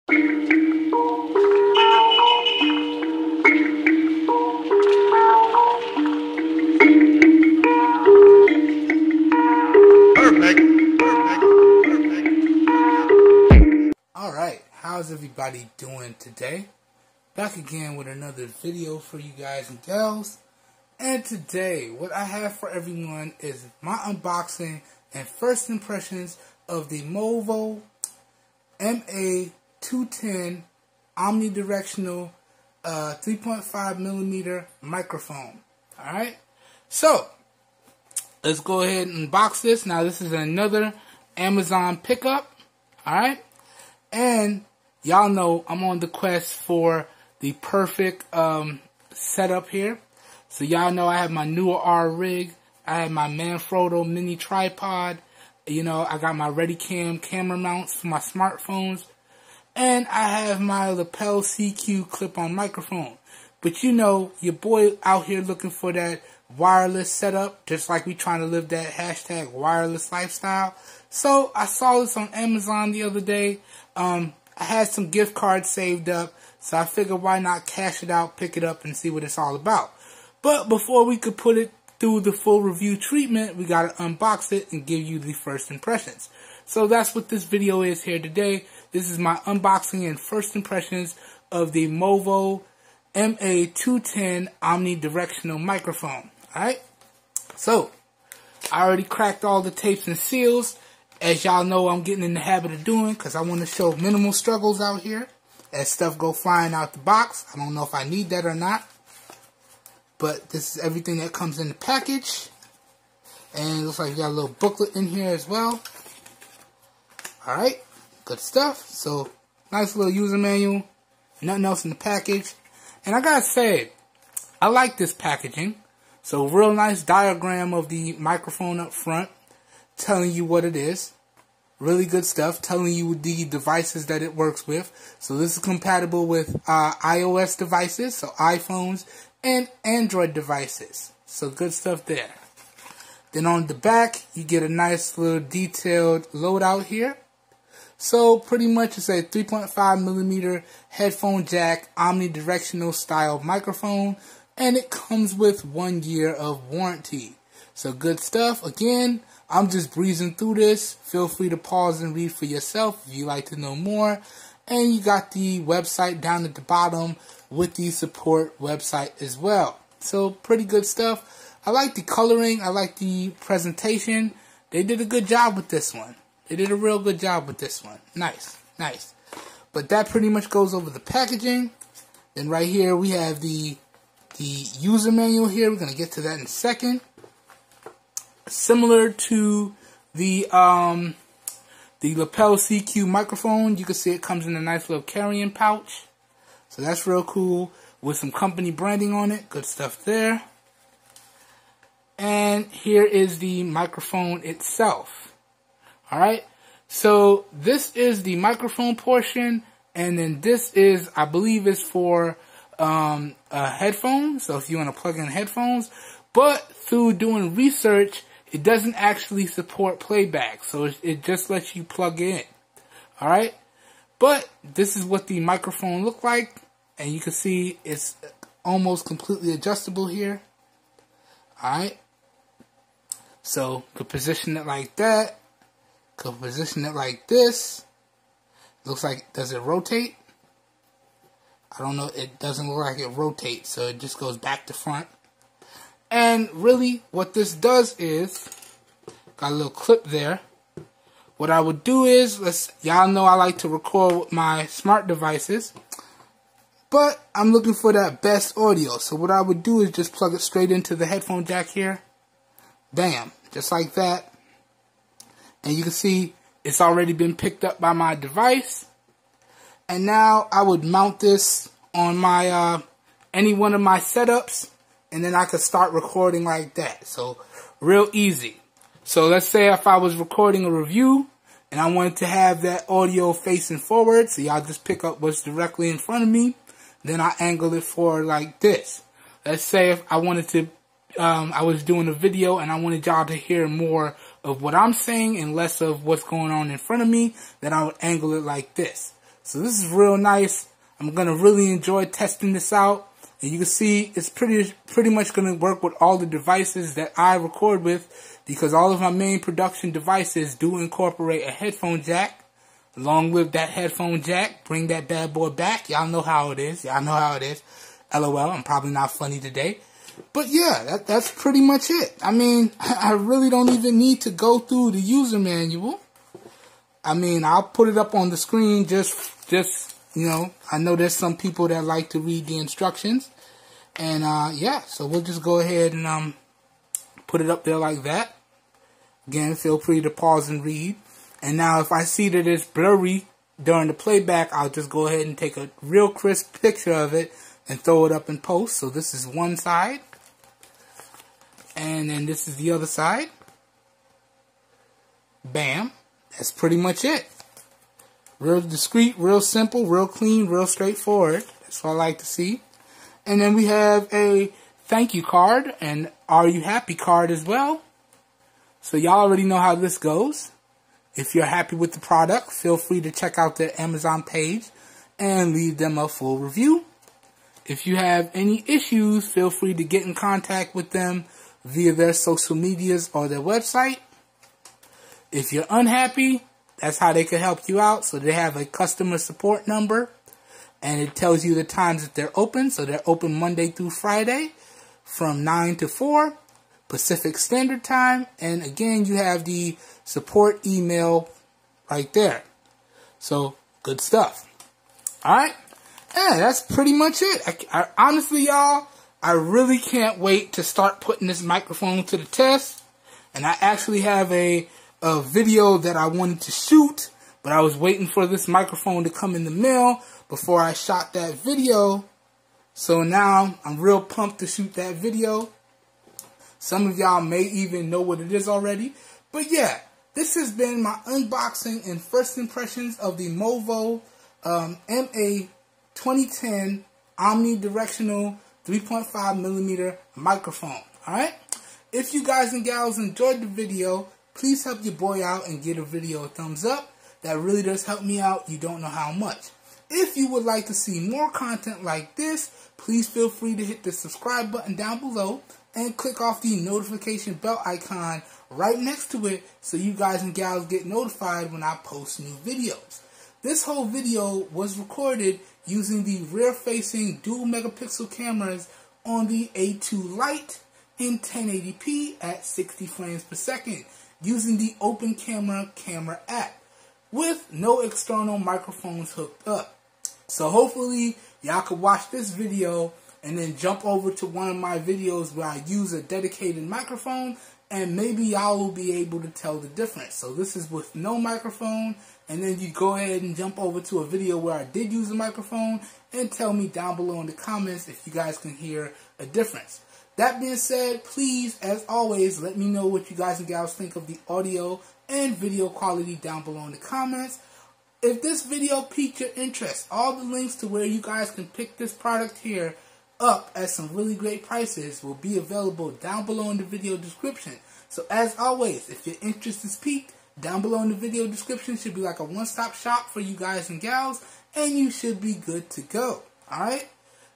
Alright, how's everybody doing today? Back again with another video for you guys and gals. And today, what I have for everyone is my unboxing and first impressions of the Movo MA210 Omnidirectional 3.5mm microphone. Alright, so let's go ahead and unbox this. Now, this is another Amazon pickup. Alright, and y'all know I'm on the quest for the perfect setup here. So y'all know I have my newer R rig. I have my Manfrotto mini tripod. You know, I got my Readycam camera mounts for my smartphones. And I have my lapel CQ clip-on microphone. But you know, your boy out here looking for that wireless setup, just like we trying to live that hashtag wireless lifestyle. So I saw this on Amazon the other day. I had some gift cards saved up, so I figured why not cash it out, pick it up, and see what it's all about. But before we could put it through the full review treatment, we gotta unbox it and give you the first impressions. So that's what this video is here today. This is my unboxing and first impressions of the Movo MA210 Omnidirectional microphone. Alright? So, I already cracked all the tapes and seals, as y'all know I'm getting in the habit of doing, because I want to show minimal struggles out here as stuff go flying out the box. I don't know if I need that or not. But this is everything that comes in the package. And it looks like we got a little booklet in here as well. Alright, good stuff. So, nice little user manual. Nothing else in the package. And I gotta say, I like this packaging. So, real nice diagram of the microphone up front, telling you what it is. Really good stuff, telling you the devices that it works with. So, this is compatible with iOS devices, so iPhones, and Android devices. So good stuff there. Then on the back, you get a nice little detailed loadout here. So pretty much it's a 3.5mm headphone jack omnidirectional style microphone, and it comes with 1 year of warranty. So good stuff. Again, I'm just breezing through this. Feel free to pause and read for yourself if you'd like to know more. And you got the website down at the bottom with the support website as well. So pretty good stuff. I like the coloring. I like the presentation. They did a good job with this one. They did a real good job with this one. Nice, nice. But that pretty much goes over the packaging. Then right here we have the user manual here. We're going to get to that in a second. Similar to the lapel CQ microphone, you can see it comes in a nice little carrying pouch. So that's real cool with some company branding on it. Good stuff there. And here is the microphone itself. Alright. So this is the microphone portion. And then this is, I believe, is for headphones. So if you want to plug in headphones. But through doing research, it doesn't actually support playback. So it just lets you plug in. Alright. But this is what the microphone looked like, and you can see it's almost completely adjustable here. Alright, so could position it like that, could position it like this. Looks like, does it rotate? I don't know, it doesn't look like it rotates, so it just goes back to front. And really, what this does is, got a little clip there. What I would do is, y'all know I like to record with my smart devices, but I'm looking for that best audio. So what I would do is just plug it straight into the headphone jack here. Bam, just like that. And you can see it's already been picked up by my device. And now I would mount this on my any one of my setups, and then I could start recording like that. So real easy. So let's say if I was recording a review and I wanted to have that audio facing forward, so y'all just pick up what's directly in front of me, then I angle it forward like this. Let's say if I wanted to, I was doing a video and I wanted y'all to hear more of what I'm saying and less of what's going on in front of me, then I would angle it like this. So this is real nice. I'm going to really enjoy testing this out. And you can see it's pretty much going to work with all the devices that I record with, because all of my main production devices do incorporate a headphone jack. Long live that headphone jack. Bring that bad boy back. Y'all know how it is. Y'all know how it is. LOL. I'm probably not funny today. But yeah, that's pretty much it. I mean, I really don't even need to go through the user manual. I mean, I'll put it up on the screen just you know, I know there's some people that like to read the instructions. And, yeah, so we'll just go ahead and, put it up there like that. Again, feel free to pause and read. And now if I see that it's blurry during the playback, I'll just go ahead and take a real crisp picture of it and throw it up in post. So this is one side. And then this is the other side. Bam. That's pretty much it. Real discreet, real simple, real clean, real straightforward. That's what I like to see. And then we have a thank you card and are you happy card as well. So y'all already know how this goes. If you're happy with the product, feel free to check out their Amazon page and leave them a full review. If you have any issues, feel free to get in contact with them via their social medias or their website. If you're unhappy, that's how they can help you out. So they have a customer support number, and it tells you the times that they're open. So they're open Monday through Friday from 9 to 4 Pacific Standard Time. And again, you have the support email right there. So good stuff. All right. Yeah, that's pretty much it. I honestly, y'all, I really can't wait to start putting this microphone to the test. And I actually have a video that I wanted to shoot, but I was waiting for this microphone to come in the mail before I shot that video. So now I'm real pumped to shoot that video. Some of y'all may even know what it is already. But yeah, this has been my unboxing and first impressions of the Movo MA 2010 Omnidirectional 3.5mm microphone. Alright? If you guys and gals enjoyed the video, please help your boy out and give the video a thumbs up. That really does help me out. You don't know how much. If you would like to see more content like this, please feel free to hit the subscribe button down below and click off the notification bell icon right next to it so you guys and gals get notified when I post new videos. This whole video was recorded using the rear-facing dual megapixel cameras on the A2 Lite in 1080p at 60 frames per second using the Open Camera app with no external microphones hooked up. So hopefully y'all can watch this video and then jump over to one of my videos where I use a dedicated microphone, and maybe y'all will be able to tell the difference. So this is with no microphone, and then you go ahead and jump over to a video where I did use a microphone and tell me down below in the comments if you guys can hear a difference. That being said, please, as always, let me know what you guys and gals think of the audio and video quality down below in the comments. If this video piqued your interest, all the links to where you guys can pick this product here up at some really great prices will be available down below in the video description. So as always, if your interest is piqued, down below in the video description should be like a one-stop shop for you guys and gals, and you should be good to go. Alright?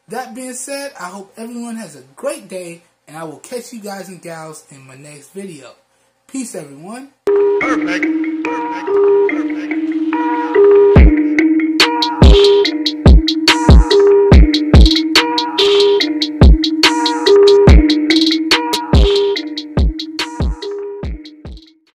That being said, I hope everyone has a great day, and I will catch you guys and gals in my next video. Peace, everyone. Perfect.